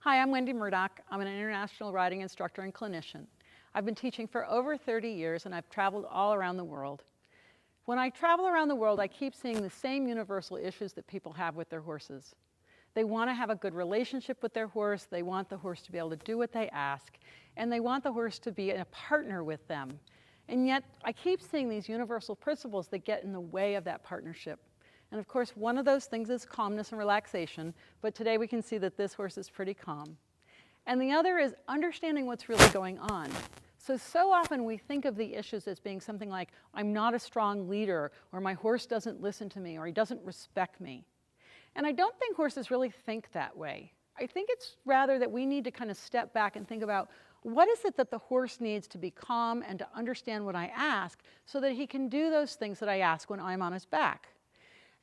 Hi, I'm Wendy Murdoch. I'm an international riding instructor and clinician. I've been teaching for over 30 years and I've traveled all around the world. When I travel around the world, I keep seeing the same universal issues that people have with their horses. They want to have a good relationship with their horse, they want the horse to be able to do what they ask, and they want the horse to be a partner with them. And yet, I keep seeing these universal principles that get in the way of that partnership. And of course, one of those things is calmness and relaxation, but today we can see that this horse is pretty calm. And the other is understanding what's really going on. So often we think of the issues as being something like, I'm not a strong leader, or my horse doesn't listen to me, or he doesn't respect me. And I don't think horses really think that way. I think it's rather that we need to kind of step back and think about what is it that the horse needs to be calm and to understand what I ask so that he can do those things that I ask when I'm on his back.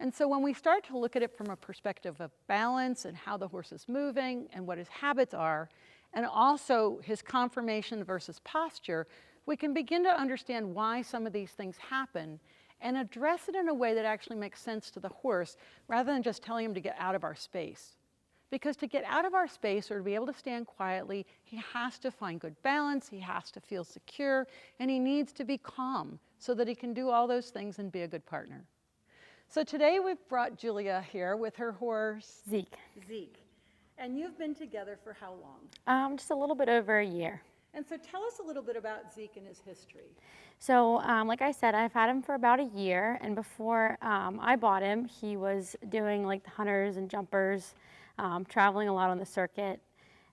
And so when we start to look at it from a perspective of balance and how the horse is moving and what his habits are, and also his conformation versus posture, we can begin to understand why some of these things happen and address it in a way that actually makes sense to the horse rather than just telling him to get out of our space. Because to get out of our space or to be able to stand quietly, he has to find good balance, he has to feel secure, and he needs to be calm so that he can do all those things and be a good partner. So today we've brought Julia here with her horse, Zeke. Zeke. And you've been together for how long? Just a little bit over a year. And so tell us a little bit about Zeke and his history. So like I said, I've had him for about a year, and before I bought him, he was doing like the hunters and jumpers, traveling a lot on the circuit.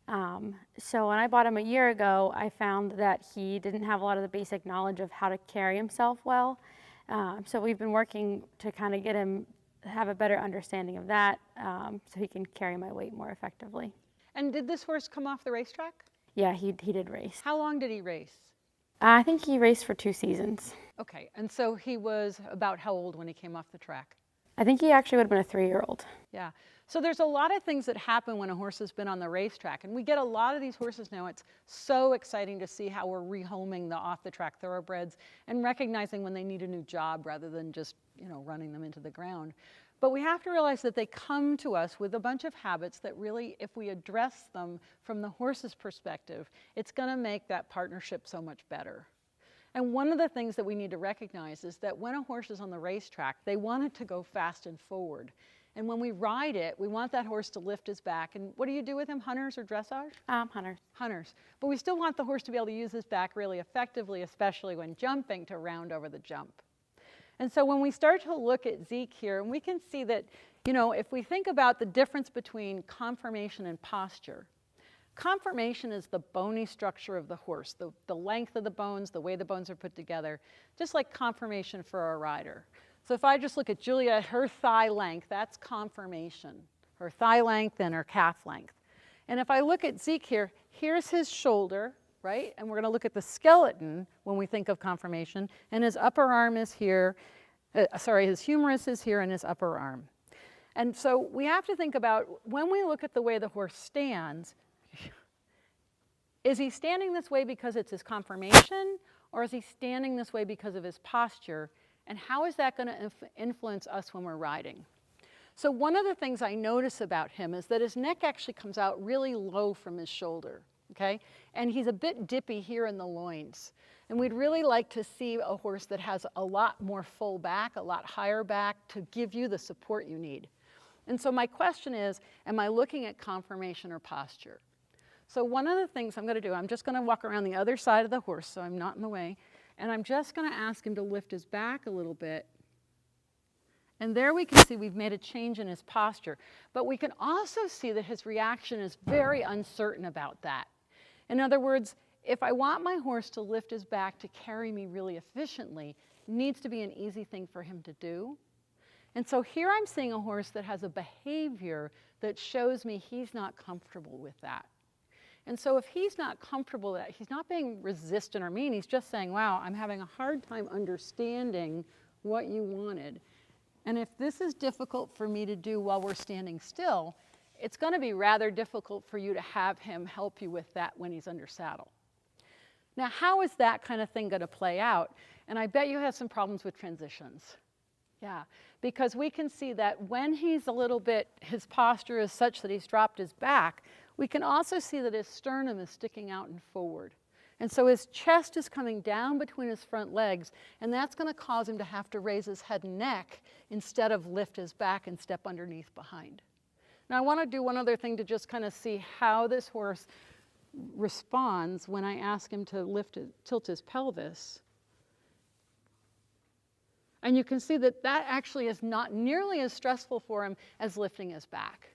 So when I bought him a year ago, I found that he didn't have a lot of the basic knowledge of how to carry himself well. So we've been working to kind of get him have a better understanding of that so he can carry my weight more effectively. And did this horse come off the racetrack? Yeah, he did race. How long did he race? I think he raced for 2 seasons. Okay, and so he was about how old when he came off the track? I think he actually would have been a 3-year-old. Yeah, so there's a lot of things that happen when a horse has been on the racetrack, and we get a lot of these horses now. It's so exciting to see how we're rehoming the off-the-track thoroughbreds and recognizing when they need a new job rather than just, running them into the ground. But we have to realize that they come to us with a bunch of habits that really, if we address them from the horse's perspective, it's going to make that partnership so much better. And one of the things that we need to recognize is that when a horse is on the racetrack, they want it to go fast and forward. And when we ride it, we want that horse to lift his back. And what do you do with him, hunters or dressage? Hunters. Hunters. But we still want the horse to be able to use his back really effectively, especially when jumping, to round over the jump. And so when we start to look at Zeke here, and we can see that, if we think about the difference between conformation and posture, conformation is the bony structure of the horse, the length of the bones, the way the bones are put together, just like conformation for a rider. So if I just look at Julia, her thigh length, that's conformation, her thigh length and her calf length. And if I look at Zeke here, here's his shoulder, right? And we're going to look at the skeleton when we think of conformation, and his upper arm is here, his humerus is here and his upper arm. And so we have to think about, when we look at the way the horse stands, is he standing this way because it's his conformation, or is he standing this way because of his posture? And how is that going to influence us when we're riding? So one of the things I notice about him is that his neck actually comes out really low from his shoulder. Okay? And he's a bit dippy here in the loins. And we'd really like to see a horse that has a lot more full back, a lot higher back, to give you the support you need. And so my question is, am I looking at conformation or posture? So one of the things I'm going to do, I'm just going to walk around the other side of the horse so I'm not in the way, and I'm just going to ask him to lift his back a little bit. And there we can see we've made a change in his posture. But we can also see that his reaction is very uncertain about that. In other words, if I want my horse to lift his back to carry me really efficiently, it needs to be an easy thing for him to do. And so here I'm seeing a horse that has a behavior that shows me he's not comfortable with that. And so if he's not comfortable with that, he's not being resistant or mean, he's just saying, wow, I'm having a hard time understanding what you wanted. And if this is difficult for me to do while we're standing still, it's going to be rather difficult for you to have him help you with that when he's under saddle. Now, how is that kind of thing going to play out? And I bet you have some problems with transitions. Yeah, because we can see that when he's a little bit, his posture is such that he's dropped his back, We can also see that his sternum is sticking out and forward. And so his chest is coming down between his front legs, and that's going to cause him to have to raise his head and neck instead of lift his back and step underneath behind. Now I want to do one other thing to just kind of see how this horse responds when I ask him to tilt his pelvis. And you can see that that actually is not nearly as stressful for him as lifting his back.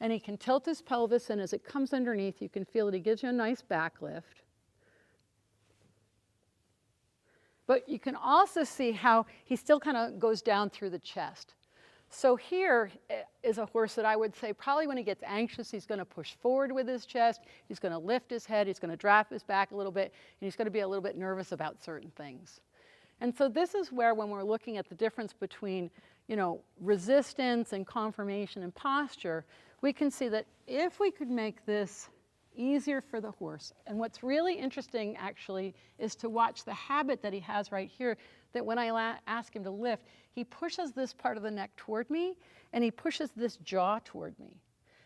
And he can tilt his pelvis, and as it comes underneath, you can feel that he gives you a nice back lift. But you can also see how he still kind of goes down through the chest. So here is a horse that I would say probably when he gets anxious, he's going to push forward with his chest, he's going to lift his head, he's going to drop his back a little bit, and he's going to be a little bit nervous about certain things. And so this is where, when we're looking at the difference between, resistance and conformation and posture, we can see that if we could make this easier for the horse. And what's really interesting, actually, is to watch the habit that he has right here, that when I ask him to lift, he pushes this part of the neck toward me, and he pushes this jaw toward me.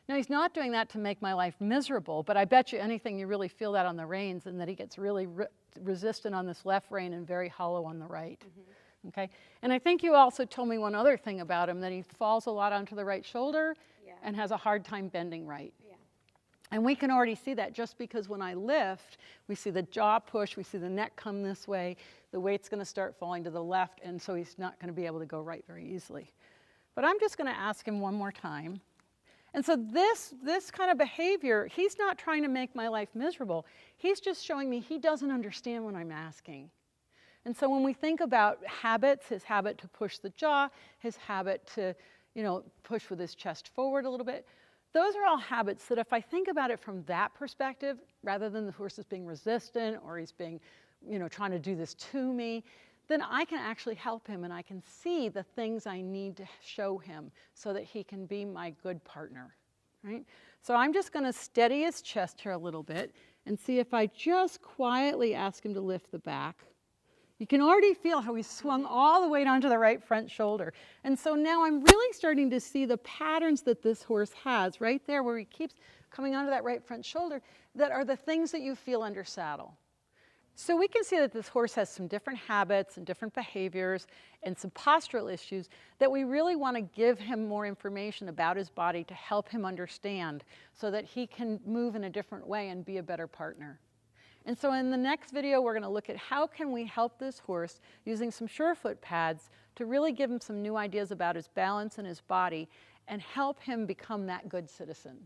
Now, he's not doing that to make my life miserable, but I bet you anything you really feel that on the reins, and that he gets really resistant on this left rein and very hollow on the right. Mm-hmm. Okay? And I think you also told me one other thing about him, that he falls a lot onto the right shoulder and has a hard time bending right. And we can already see that just because when I lift, we see the jaw push, we see the neck come this way, the weight's going to start falling to the left, and so he's not going to be able to go right very easily. But I'm just going to ask him one more time. And so this kind of behavior, he's not trying to make my life miserable. He's just showing me he doesn't understand what I'm asking. And so when we think about habits, his habit to push the jaw, his habit to, push with his chest forward a little bit, those are all habits that if I think about it from that perspective, rather than the horse is being resistant or he's being, trying to do this to me, then I can actually help him, and I can see the things I need to show him so that he can be my good partner, right? So I'm just going to steady his chest here a little bit and see if I just quietly ask him to lift the back. You can already feel how he swung all the way down to the right front shoulder. And so now I'm really starting to see the patterns that this horse has right there where he keeps coming onto that right front shoulder that are the things that you feel under saddle. So we can see that this horse has some different habits and different behaviors and some postural issues that we really want to give him more information about his body to help him understand so that he can move in a different way and be a better partner. And so in the next video, we're going to look at how can we help this horse using some Surefoot pads to really give him some new ideas about his balance and his body and help him become that good citizen.